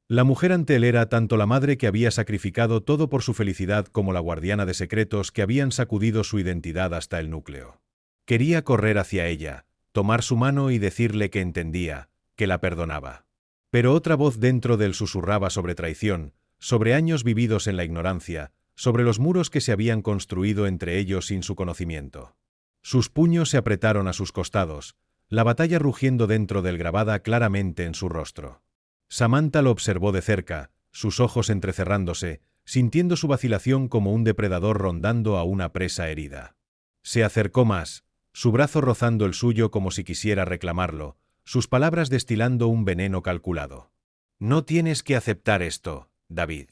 La mujer ante él era tanto la madre que había sacrificado todo por su felicidad como la guardiana de secretos que habían sacudido su identidad hasta el núcleo. Quería correr hacia ella, tomar su mano y decirle que entendía, que la perdonaba. Pero otra voz dentro de él susurraba sobre traición, sobre años vividos en la ignorancia, sobre los muros que se habían construido entre ellos sin su conocimiento. Sus puños se apretaron a sus costados, la batalla rugiendo dentro de él grabada claramente en su rostro. Samantha lo observó de cerca, sus ojos entrecerrándose, sintiendo su vacilación como un depredador rondando a una presa herida. Se acercó más, su brazo rozando el suyo como si quisiera reclamarlo, sus palabras destilando un veneno calculado. «No tienes que aceptar esto, David.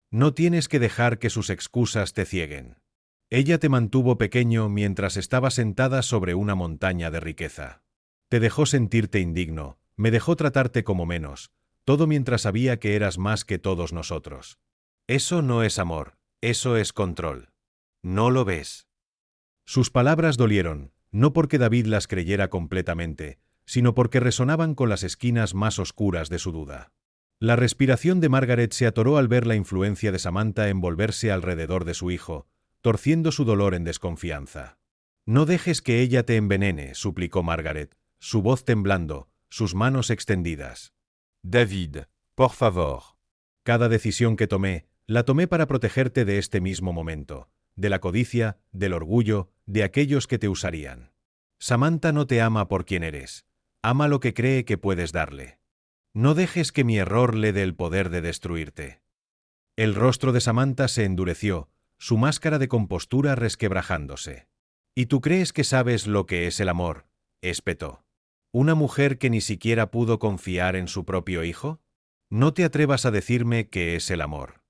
No tienes que dejar que sus excusas te cieguen. Ella te mantuvo pequeño mientras estaba sentada sobre una montaña de riqueza. Te dejó sentirte indigno, me dejó tratarte como menos, todo mientras sabía que eras más que todos nosotros. Eso no es amor, eso es control. ¿No lo ves?». Sus palabras dolieron, no porque David las creyera completamente, sino porque resonaban con las esquinas más oscuras de su duda. La respiración de Margaret se atoró al ver la influencia de Samantha envolverse alrededor de su hijo, torciendo su dolor en desconfianza. «No dejes que ella te envenene», suplicó Margaret, su voz temblando, sus manos extendidas. «David, por favor». «Cada decisión que tomé, la tomé para protegerte de este mismo momento, de la codicia, del orgullo, de aquellos que te usarían. Samantha no te ama por quien eres. Ama lo que cree que puedes darle. No dejes que mi error le dé el poder de destruirte». El rostro de Samantha se endureció, su máscara de compostura resquebrajándose. «¿Y tú crees que sabes lo que es el amor?», espetó. «¿Una mujer que ni siquiera pudo confiar en su propio hijo? No te atrevas a decirme qué es el amor».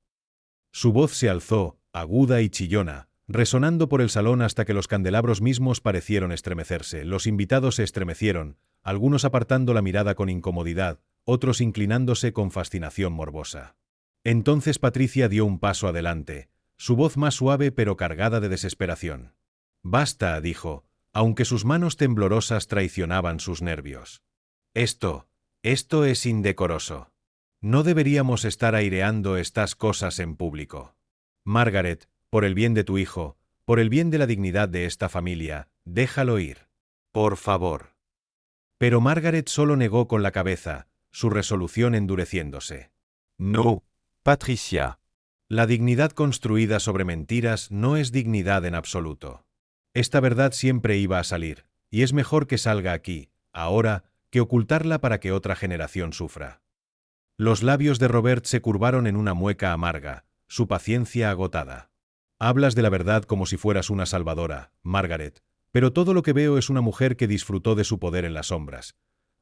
Su voz se alzó, aguda y chillona, resonando por el salón hasta que los candelabros mismos parecieron estremecerse. Los invitados se estremecieron, algunos apartando la mirada con incomodidad, otros inclinándose con fascinación morbosa. Entonces Patricia dio un paso adelante, su voz más suave pero cargada de desesperación. «Basta», dijo, aunque sus manos temblorosas traicionaban sus nervios. Esto es indecoroso. No deberíamos estar aireando estas cosas en público. Margaret, por el bien de tu hijo, por el bien de la dignidad de esta familia, déjalo ir. Por favor». Pero Margaret solo negó con la cabeza, su resolución endureciéndose. «No, Patricia». La dignidad construida sobre mentiras no es dignidad en absoluto. Esta verdad siempre iba a salir, y es mejor que salga aquí, ahora, que ocultarla para que otra generación sufra. Los labios de Robert se curvaron en una mueca amarga, su paciencia agotada. Hablas de la verdad como si fueras una salvadora, Margaret, pero todo lo que veo es una mujer que disfrutó de su poder en las sombras.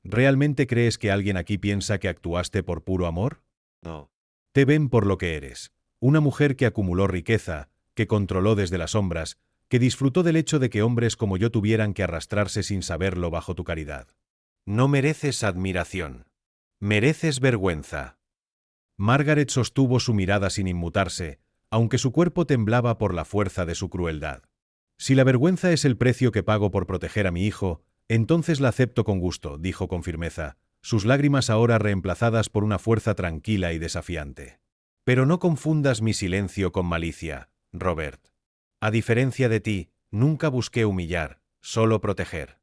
¿Realmente crees que alguien aquí piensa que actuaste por puro amor? No. Te ven por lo que eres, una mujer que acumuló riqueza, que controló desde las sombras, que disfrutó del hecho de que hombres como yo tuvieran que arrastrarse sin saberlo bajo tu caridad. No mereces admiración. Mereces vergüenza. Margaret sostuvo su mirada sin inmutarse, aunque su cuerpo temblaba por la fuerza de su crueldad. Si la vergüenza es el precio que pago por proteger a mi hijo, entonces la acepto con gusto, dijo con firmeza, sus lágrimas ahora reemplazadas por una fuerza tranquila y desafiante. Pero no confundas mi silencio con malicia, Robert. A diferencia de ti, nunca busqué humillar, solo proteger.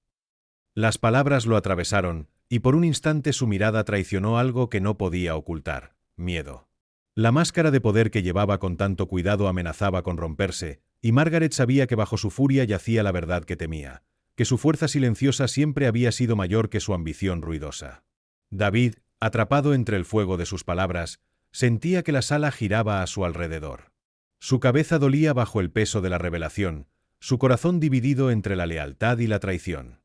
Las palabras lo atravesaron, y por un instante su mirada traicionó algo que no podía ocultar: miedo. La máscara de poder que llevaba con tanto cuidado amenazaba con romperse, y Margaret sabía que bajo su furia yacía la verdad que temía, que su fuerza silenciosa siempre había sido mayor que su ambición ruidosa. David, atrapado entre el fuego de sus palabras, sentía que la sala giraba a su alrededor. Su cabeza dolía bajo el peso de la revelación, su corazón dividido entre la lealtad y la traición.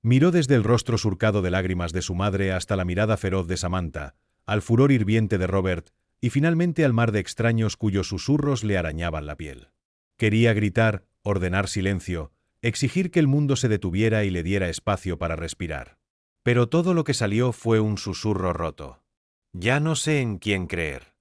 Miró desde el rostro surcado de lágrimas de su madre hasta la mirada feroz de Samantha, al furor hirviente de Robert, y finalmente al mar de extraños cuyos susurros le arañaban la piel. Quería gritar, ordenar silencio, exigir que el mundo se detuviera y le diera espacio para respirar. Pero todo lo que salió fue un susurro roto. Ya no sé en quién creer.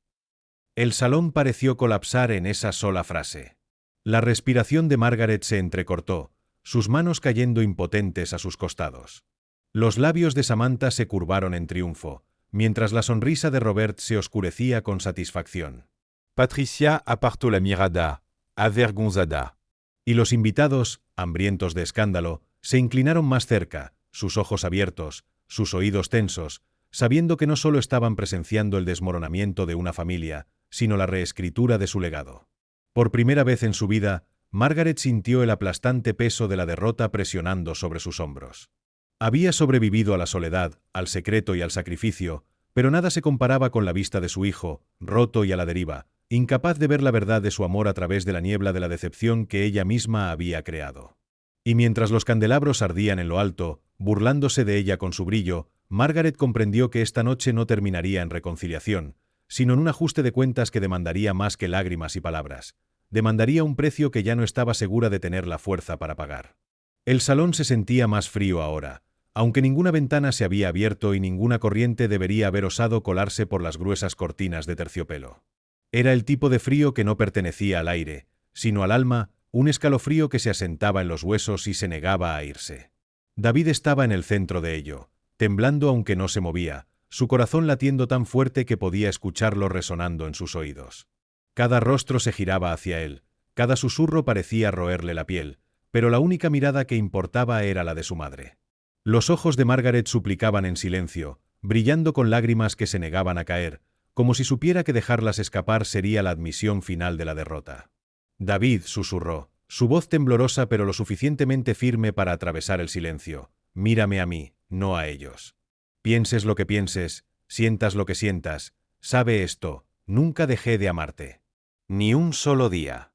El salón pareció colapsar en esa sola frase. La respiración de Margaret se entrecortó, sus manos cayendo impotentes a sus costados. Los labios de Samantha se curvaron en triunfo, mientras la sonrisa de Robert se oscurecía con satisfacción. Patricia apartó la mirada, avergonzada. Y los invitados, hambrientos de escándalo, se inclinaron más cerca, sus ojos abiertos, sus oídos tensos, sabiendo que no solo estaban presenciando el desmoronamiento de una familia, sino la reescritura de su legado. Por primera vez en su vida, Margaret sintió el aplastante peso de la derrota presionando sobre sus hombros. Había sobrevivido a la soledad, al secreto y al sacrificio, pero nada se comparaba con la vista de su hijo, roto y a la deriva, incapaz de ver la verdad de su amor a través de la niebla de la decepción que ella misma había creado. Y mientras los candelabros ardían en lo alto, burlándose de ella con su brillo, Margaret comprendió que esta noche no terminaría en reconciliación, sino en un ajuste de cuentas que demandaría más que lágrimas y palabras. Demandaría un precio que ya no estaba segura de tener la fuerza para pagar. El salón se sentía más frío ahora, aunque ninguna ventana se había abierto y ninguna corriente debería haber osado colarse por las gruesas cortinas de terciopelo. Era el tipo de frío que no pertenecía al aire, sino al alma, un escalofrío que se asentaba en los huesos y se negaba a irse. David estaba en el centro de ello, temblando aunque no se movía, su corazón latiendo tan fuerte que podía escucharlo resonando en sus oídos. Cada rostro se giraba hacia él, cada susurro parecía roerle la piel, pero la única mirada que importaba era la de su madre. Los ojos de Margaret suplicaban en silencio, brillando con lágrimas que se negaban a caer, como si supiera que dejarlas escapar sería la admisión final de la derrota. David susurró, su voz temblorosa pero lo suficientemente firme para atravesar el silencio. Mírame a mí, no a ellos. Pienses lo que pienses, sientas lo que sientas, sabe esto, nunca dejé de amarte. Ni un solo día.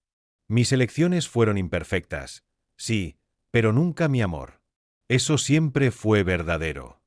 Mis elecciones fueron imperfectas, sí, pero nunca mi amor. Eso siempre fue verdadero.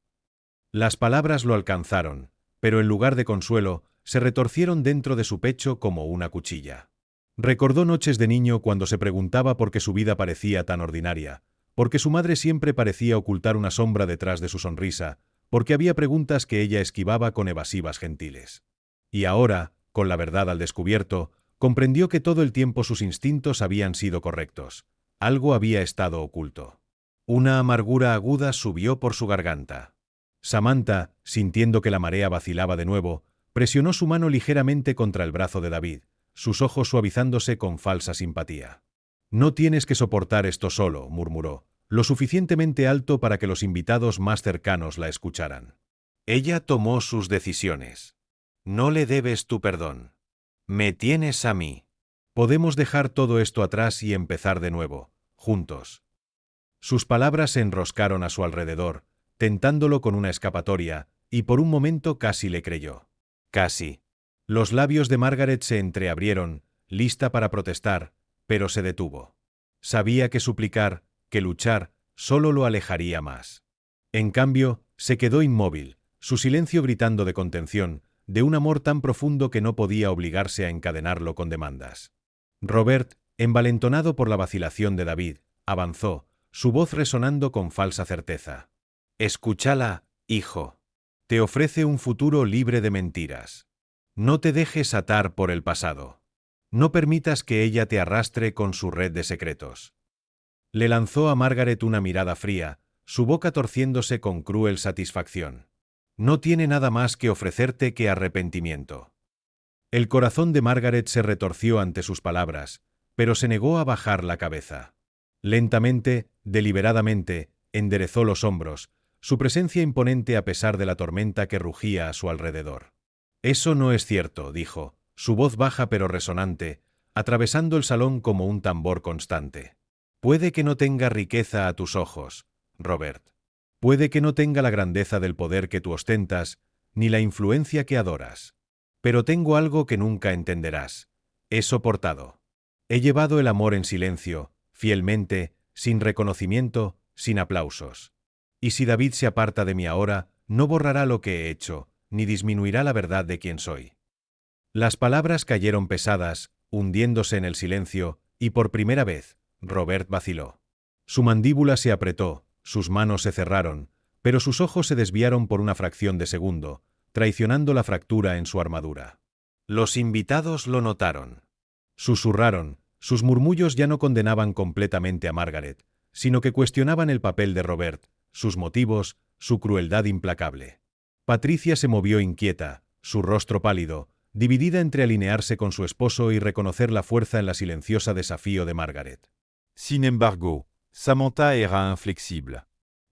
Las palabras lo alcanzaron, pero en lugar de consuelo, se retorcieron dentro de su pecho como una cuchilla. Recordó noches de niño cuando se preguntaba por qué su vida parecía tan ordinaria, porque su madre siempre parecía ocultar una sombra detrás de su sonrisa, porque había preguntas que ella esquivaba con evasivas gentiles. Y ahora, con la verdad al descubierto, comprendió que todo el tiempo sus instintos habían sido correctos. Algo había estado oculto. Una amargura aguda subió por su garganta. Samantha, sintiendo que la marea vacilaba de nuevo, presionó su mano ligeramente contra el brazo de David, sus ojos suavizándose con falsa simpatía. «No tienes que soportar esto solo», murmuró, lo suficientemente alto para que los invitados más cercanos la escucharan. Ella tomó sus decisiones. No le debes tu perdón. Me tienes a mí. Podemos dejar todo esto atrás y empezar de nuevo, juntos. Sus palabras se enroscaron a su alrededor, tentándolo con una escapatoria, y por un momento casi le creyó. Casi. Los labios de Margaret se entreabrieron, lista para protestar, pero se detuvo. Sabía que suplicar, que luchar, solo lo alejaría más. En cambio, se quedó inmóvil, su silencio gritando de contención, de un amor tan profundo que no podía obligarse a encadenarlo con demandas. Robert, envalentonado por la vacilación de David, avanzó, su voz resonando con falsa certeza. «Escúchala, hijo. Te ofrece un futuro libre de mentiras. No te dejes atar por el pasado. No permitas que ella te arrastre con su red de secretos». Le lanzó a Margaret una mirada fría, su boca torciéndose con cruel satisfacción. «No tiene nada más que ofrecerte que arrepentimiento». El corazón de Margaret se retorció ante sus palabras, pero se negó a bajar la cabeza. Lentamente, deliberadamente, enderezó los hombros, su presencia imponente a pesar de la tormenta que rugía a su alrededor. «Eso no es cierto», dijo, su voz baja pero resonante, atravesando el salón como un tambor constante. «Puede que no tenga riqueza a tus ojos, Robert. Puede que no tenga la grandeza del poder que tú ostentas, ni la influencia que adoras. Pero tengo algo que nunca entenderás. He soportado. He llevado el amor en silencio, fielmente, sin reconocimiento, sin aplausos. Y si David se aparta de mí ahora, no borrará lo que he hecho, ni disminuirá la verdad de quién soy». Las palabras cayeron pesadas, hundiéndose en el silencio, y por primera vez, Robert vaciló. Su mandíbula se apretó, sus manos se cerraron, pero sus ojos se desviaron por una fracción de segundo, traicionando la fractura en su armadura. Los invitados lo notaron. Susurraron, sus murmullos ya no condenaban completamente a Margaret, sino que cuestionaban el papel de Robert, sus motivos, su crueldad implacable. Patricia se movió inquieta, su rostro pálido, dividida entre alinearse con su esposo y reconocer la fuerza en la silenciosa desafío de Margaret. Sin embargo, Samantha era inflexible.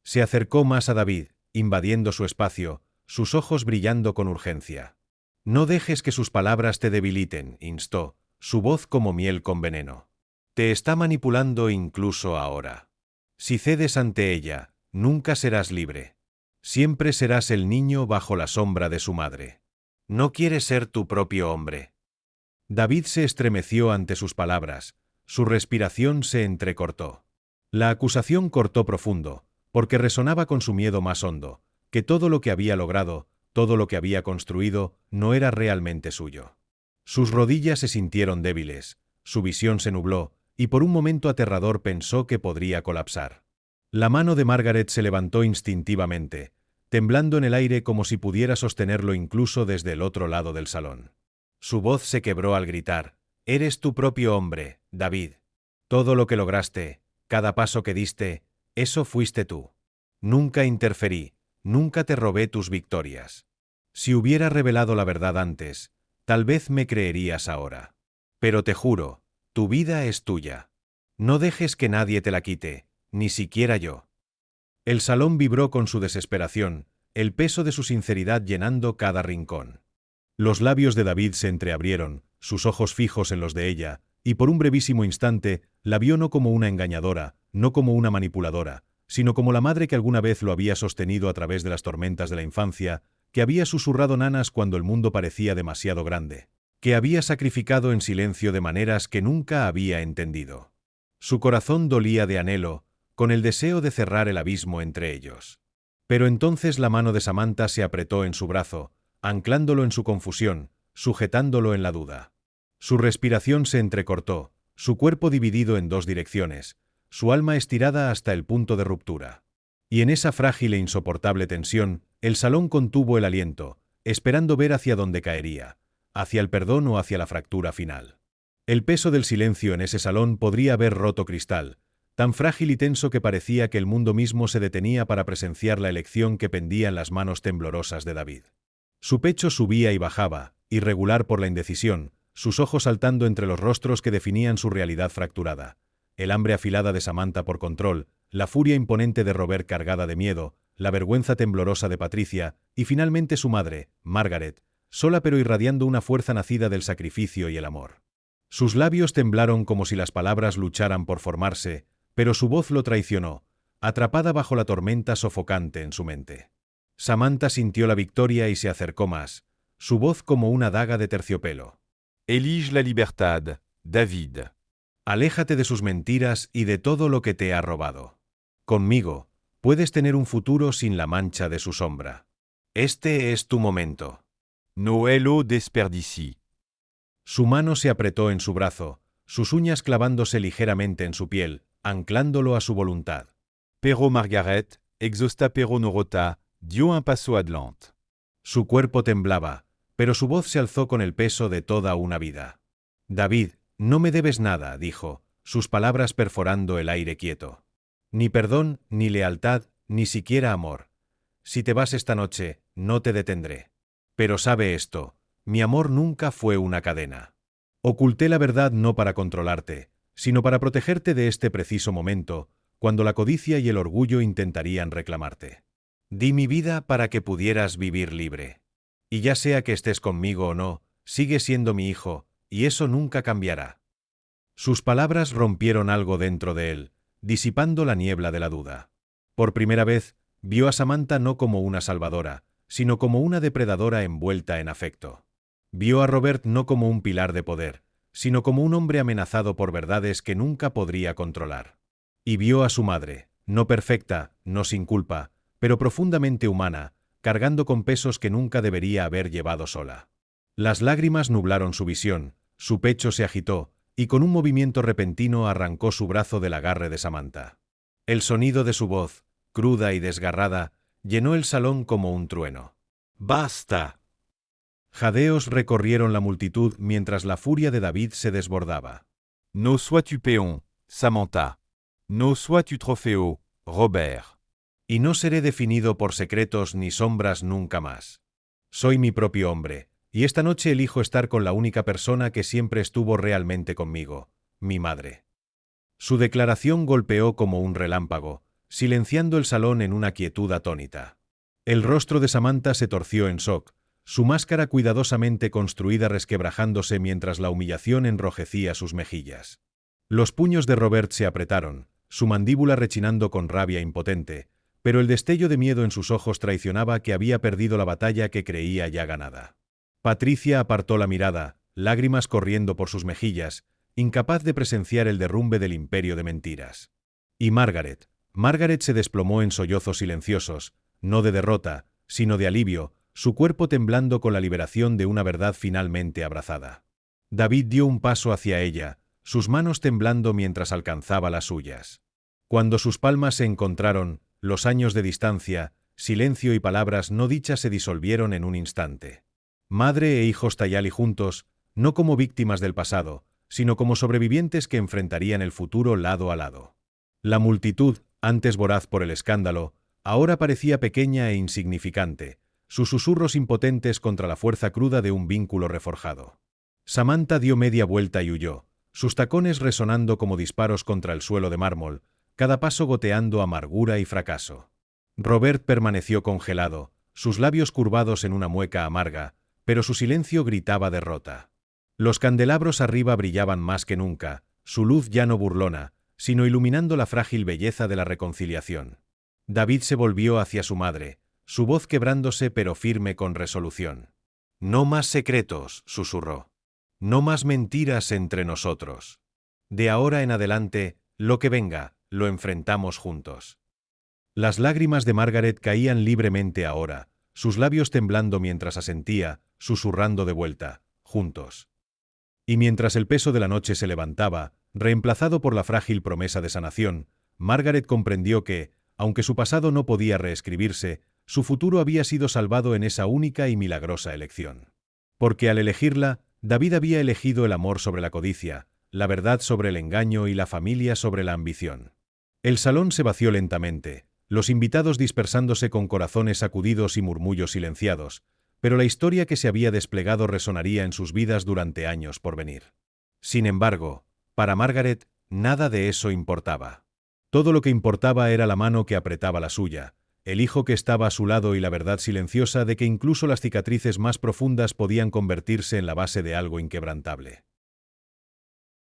Se acercó más a David, invadiendo su espacio, sus ojos brillando con urgencia. «No dejes que sus palabras te debiliten», instó, su voz como miel con veneno. «Te está manipulando incluso ahora. Si cedes ante ella, nunca serás libre. Siempre serás el niño bajo la sombra de su madre. No quieres ser tu propio hombre». David se estremeció ante sus palabras, su respiración se entrecortó. La acusación cortó profundo, porque resonaba con su miedo más hondo, que todo lo que había logrado, todo lo que había construido, no era realmente suyo. Sus rodillas se sintieron débiles, su visión se nubló, y por un momento aterrador pensó que podría colapsar. La mano de Margaret se levantó instintivamente, temblando en el aire como si pudiera sostenerlo incluso desde el otro lado del salón. Su voz se quebró al gritar: «Eres tu propio hombre, David. Todo lo que lograste, cada paso que diste, eso fuiste tú. Nunca interferí, nunca te robé tus victorias. Si hubiera revelado la verdad antes, tal vez me creerías ahora. Pero te juro, tu vida es tuya. No dejes que nadie te la quite, ni siquiera yo». El salón vibró con su desesperación, el peso de su sinceridad llenando cada rincón. Los labios de David se entreabrieron, sus ojos fijos en los de ella, y por un brevísimo instante la vio no como una engañadora, no como una manipuladora, sino como la madre que alguna vez lo había sostenido a través de las tormentas de la infancia, que había susurrado nanas cuando el mundo parecía demasiado grande, que había sacrificado en silencio de maneras que nunca había entendido. Su corazón dolía de anhelo, con el deseo de cerrar el abismo entre ellos. Pero entonces la mano de Samantha se apretó en su brazo, anclándolo en su confusión, sujetándolo en la duda. Su respiración se entrecortó, su cuerpo dividido en dos direcciones, su alma estirada hasta el punto de ruptura. Y en esa frágil e insoportable tensión, el salón contuvo el aliento, esperando ver hacia dónde caería, hacia el perdón o hacia la fractura final. El peso del silencio en ese salón podría haber roto cristal, tan frágil y tenso que parecía que el mundo mismo se detenía para presenciar la elección que pendía en las manos temblorosas de David. Su pecho subía y bajaba, irregular por la indecisión, sus ojos saltando entre los rostros que definían su realidad fracturada. El hambre afilada de Samantha por control, la furia imponente de Robert cargada de miedo, la vergüenza temblorosa de Patricia, y finalmente su madre, Margaret, sola pero irradiando una fuerza nacida del sacrificio y el amor. Sus labios temblaron como si las palabras lucharan por formarse, pero su voz lo traicionó, atrapada bajo la tormenta sofocante en su mente. Samantha sintió la victoria y se acercó más, su voz como una daga de terciopelo. Elige la libertad, David. Aléjate de sus mentiras y de todo lo que te ha robado. Conmigo, puedes tener un futuro sin la mancha de su sombra. Este es tu momento. Noël desperdici. Su mano se apretó en su brazo, sus uñas clavándose ligeramente en su piel, anclándolo a su voluntad. Pero Margaret, exosta pero no rota, dio un paso adelante. Su cuerpo temblaba, pero su voz se alzó con el peso de toda una vida. David, no me debes nada, dijo, sus palabras perforando el aire quieto. Ni perdón, ni lealtad, ni siquiera amor. Si te vas esta noche, no te detendré. Pero sabe esto, mi amor nunca fue una cadena. Oculté la verdad no para controlarte, sino para protegerte de este preciso momento, cuando la codicia y el orgullo intentarían reclamarte. Di mi vida para que pudieras vivir libre. Y ya sea que estés conmigo o no, sigue siendo mi hijo, y eso nunca cambiará. Sus palabras rompieron algo dentro de él, disipando la niebla de la duda. Por primera vez, vio a Samantha no como una salvadora, sino como una depredadora envuelta en afecto. Vio a Robert no como un pilar de poder, sino como un hombre amenazado por verdades que nunca podría controlar. Y vio a su madre, no perfecta, no sin culpa, pero profundamente humana, cargando con pesos que nunca debería haber llevado sola. Las lágrimas nublaron su visión, su pecho se agitó, y con un movimiento repentino arrancó su brazo del agarre de Samantha. El sonido de su voz, cruda y desgarrada, llenó el salón como un trueno. ¡Basta! Jadeos recorrieron la multitud mientras la furia de David se desbordaba. No sois-tu peón, Samantha. No sois-tu trofeo, Robert. Y no seré definido por secretos ni sombras nunca más. Soy mi propio hombre, y esta noche elijo estar con la única persona que siempre estuvo realmente conmigo, mi madre. Su declaración golpeó como un relámpago, silenciando el salón en una quietud atónita. El rostro de Samantha se torció en shock, su máscara cuidadosamente construida resquebrajándose mientras la humillación enrojecía sus mejillas. Los puños de Robert se apretaron, su mandíbula rechinando con rabia impotente, pero el destello de miedo en sus ojos traicionaba que había perdido la batalla que creía ya ganada. Patricia apartó la mirada, lágrimas corriendo por sus mejillas, incapaz de presenciar el derrumbe del imperio de mentiras. Y Margaret se desplomó en sollozos silenciosos, no de derrota, sino de alivio, su cuerpo temblando con la liberación de una verdad finalmente abrazada. David dio un paso hacia ella, sus manos temblando mientras alcanzaba las suyas. Cuando sus palmas se encontraron, los años de distancia, silencio y palabras no dichas se disolvieron en un instante. Madre e hijos Tayali juntos, no como víctimas del pasado, sino como sobrevivientes que enfrentarían el futuro lado a lado. La multitud, antes voraz por el escándalo, ahora parecía pequeña e insignificante, sus susurros impotentes contra la fuerza cruda de un vínculo reforjado. Samantha dio media vuelta y huyó, sus tacones resonando como disparos contra el suelo de mármol, cada paso goteando amargura y fracaso. Robert permaneció congelado, sus labios curvados en una mueca amarga, pero su silencio gritaba derrota. Los candelabros arriba brillaban más que nunca, su luz ya no burlona, sino iluminando la frágil belleza de la reconciliación. David se volvió hacia su madre, su voz quebrándose pero firme con resolución. «No más secretos», susurró. «No más mentiras entre nosotros. De ahora en adelante, lo que venga, lo enfrentamos juntos». Las lágrimas de Margaret caían libremente ahora, sus labios temblando mientras asentía, susurrando de vuelta, «juntos». Y mientras el peso de la noche se levantaba, reemplazado por la frágil promesa de sanación, Margaret comprendió que, aunque su pasado no podía reescribirse, su futuro había sido salvado en esa única y milagrosa elección. Porque al elegirla, David había elegido el amor sobre la codicia, la verdad sobre el engaño y la familia sobre la ambición. El salón se vació lentamente, los invitados dispersándose con corazones sacudidos y murmullos silenciados, pero la historia que se había desplegado resonaría en sus vidas durante años por venir. Sin embargo, para Margaret, nada de eso importaba. Todo lo que importaba era la mano que apretaba la suya, el hijo que estaba a su lado y la verdad silenciosa de que incluso las cicatrices más profundas podían convertirse en la base de algo inquebrantable.